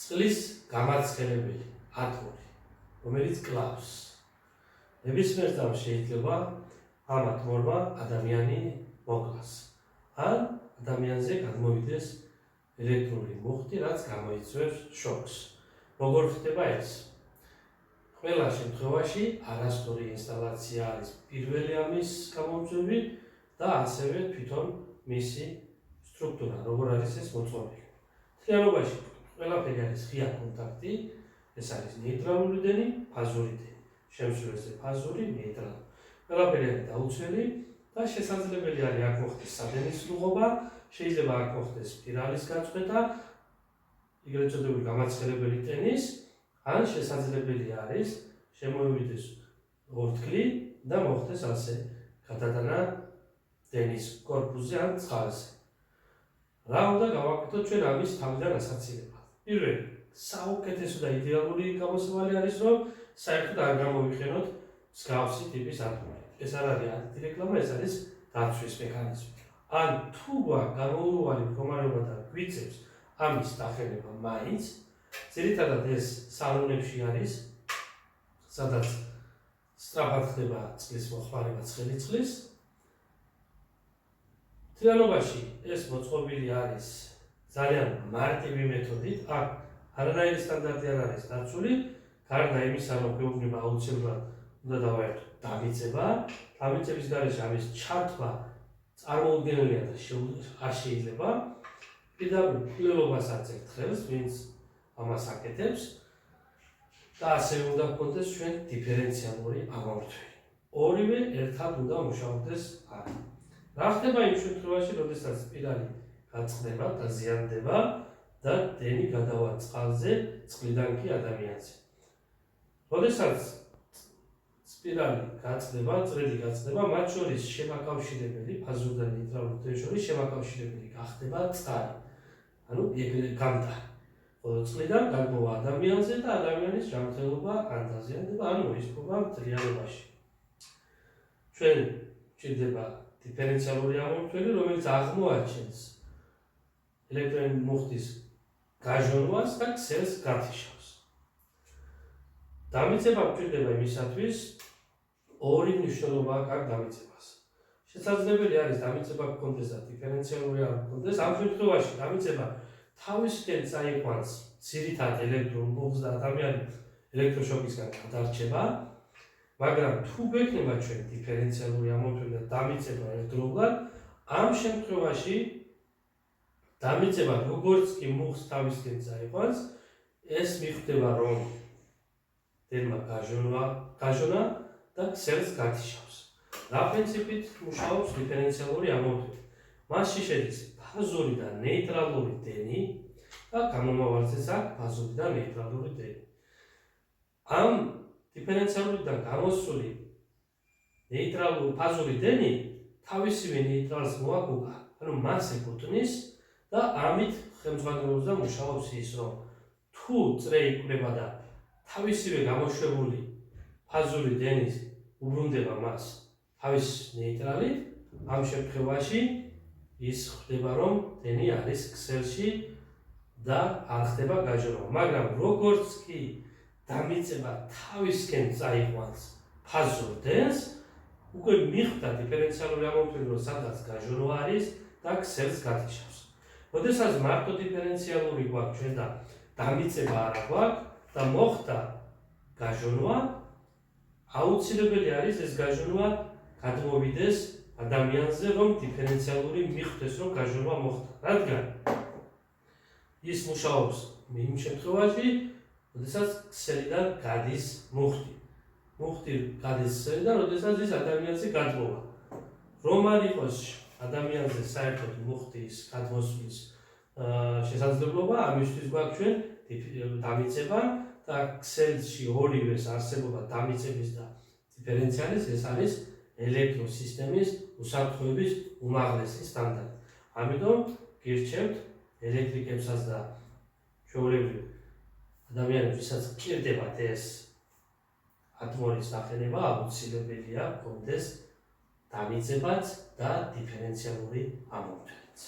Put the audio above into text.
წყლის გამაცხელებელი ატომი, რომელიც კლავს. ნებისმიერ წამს შეიძლება ამ ატომმა ადამიანი მოკლას. ან ადამიანზე გადმოვიდეს ელექტრული მუხტი, რაც გამოიწვევს შოკს. როგორ ხდება ეს? ყველა შემთხვევაში არასწორი ინსტალაცია არის პირველი ამის გამომწვევი და ასევე თვითონ მისი სტრუქტურა, როგორ არის ეს მოწყობილი. მთლიანობაში ყველაფერი არის ღია კონტაქტი, ეს არის ნეიტრალური დენი, ფაზური დენი. შემსვლელზე ფაზური, ნეიტრალური. ყველაფერი არის დაუცველი და შესაძლებელი არის აქ მოხდეს სადენის სრულობა, შეიძლება აქ მოხდეს სპირალის გაწყვეტა, ეგრეთ წოდებული გამაცხელებელი ტენის, ან შესაძლებელი არის შემოივიდეს ორთქლი და მოხდეს ასე გადატანა დენის კორპუსზე ან წყალზე. რა უნდა გავაკეთოთ ჩვენ ამის თავიდან ასაცილებლად? პირველი, საუკეთესო და იდეალური გამოსავალი არის, რომ საერთოდ არ გამოვიყენოთ მსგავსი ტიპის ატომი. ეს არ არის ანტირეკლამა, ეს არის დაცვის მექანიზმი. ან თუ გვაქვს გამოურვალი მდგომარეობა და გვიწევს ამის დახელება მაინც, ძირითადად ეს სალონებში არის, სადაც სწრაფად ხდება წყლის მოხმარება ცხელი წყლის. მთლიანობაში ეს მოწყობილი არის ძალიან მარტივი მეთოდით, აქ არანაირი სტანდარტი არ არის დაცული, გარდა იმისა, რომ გვეუბნება აუცილებლად უნდა დავაერთოთ დამიწება, დამიწების გარეშე ამის ჩართვა წარმოუდგენელია და არ შეიძლება. პირდაპირ მკვლელობას აწერთ ხელს, ვინც ამას აკეთებს და ასე უნდა გქონდეს ჩვენ დიფერენციალური ამორთველი. ორივე ერთად უნდა მუშაობდეს აქ. რა ხდება იმ შემთხვევაში, როდესაც სპირალი გაწყდება, დაზიანდება და დენი გადავა წყალზე, წყლიდან კი ადამიანზე. როდესაც სპირალი გაწყდება, წრედი გაწყდება, მათ შორის შემაკავშირებელი, ფაზურ და ნეიტრალურ დენს შორის შემაკავშირებელი გახდება წყალი. ანუ გამტარი. ხოლო წყლიდან გადმოვა ადამიანზე და ადამიანის ჯანმრთელობა ან დაზიანდება, ან მოისპობა მთლიანობაში. ჩვენ გვჭირდება დიფერენციალური ამორთველი, რომელიც აღმოაჩენს ელექტრონული მუხტის გაჟონვას და ქსელს გათიშავს. დამიწება გვჭირდება იმისათვის, ორი მნიშვნელობა აქვს დამიწებას. შესაძლებელი არის დამიწება გქონდეს და დიფერენციალური არ გქონდეს. ამ შემთხვევაში დამიწება თავისკენ წაიყვანს ძირითად ელექტრულ მუხტს და ადამიანი ელექტროშოკისგან გადარჩება, მაგრამ თუ გვექნება ჩვენ დიფერენციალური ამორთველი და დამიწება ერთდროულად, ამ შემთხვევაში დამიწება როგორც კი მუხტს თავისკენ წაიყვანს, ეს მიხვდება, რომ დენმა გაჟონა და ქსელს გათიშავს. რა პრინციპით მუშაობს დიფერენციალური ამორთველი? მასში შედის ფაზური და ნეიტრალური დენი და გამომავალზეც აქვს ფაზური და ნეიტრალური დენი. ამ დიფერენციალურიდან გამოსული ფაზური დენი თავისივე ნეიტრალს მოაგვდა, ანუ მას ეკუთვნის და ამით ხელმძღვანელობს და მუშაობს ის, რომ თუ წრე იკვრება და თავისივე გამოშვებული ფაზური დენი უბრუნდება მას თავის ნეიტრალით, ამ შემთხვევაში ის ხდება, რომ დენი არის ქსელში და არ ხდება გაჟონვა. მაგრამ როგორც კი დამიწება თავისკენ წაიყვანს ფაზურ დენს, უკვე მიხვდა დიფერენციალური ამორთველი, რომ სადაც გაჟონვა არის და ქსელს გათიშავს. როდესაც მარტო დიფერენციალური გვაქვს ჩვენ და დამიწება არ გვაქვს და მოხდა გაჟონვა, აუცილებელი არის ეს გაჟონვა გადმოვიდეს ადამიანზე, რომ დიფერენციალური მიხვდეს, რომ გაჟონვა მოხდა. რადგან ის მუშაობს იმ შემთხვევაში, როდესაც ქსელიდან გადის მუხტი. მუხტი გადის ქსელიდან, როდესაც ის ადამიანზე გადმოვა. რომ არ იყოს ადამიანზე საერთოდ მუხტის გადმოსვლის შესაძლებლობა, ამისთვის გვაქვს ჩვენ დამიწება და ქსელში ორივეს არსებობა დამიწების და დიფერენციალის, ეს არის ელექტროსისტემის უსაფრთხოების უმაღლესი სტანდარტი. ამიტომ გირჩევთ ელექტრიკებსაც და ჩვეულებრივ ადამიანებს, ვისაც გჭირდებათ ეს ატმორის დახენება, აუცილებელია გქონდეს დამიწებაც და დიფერენციალური ამორთველიც.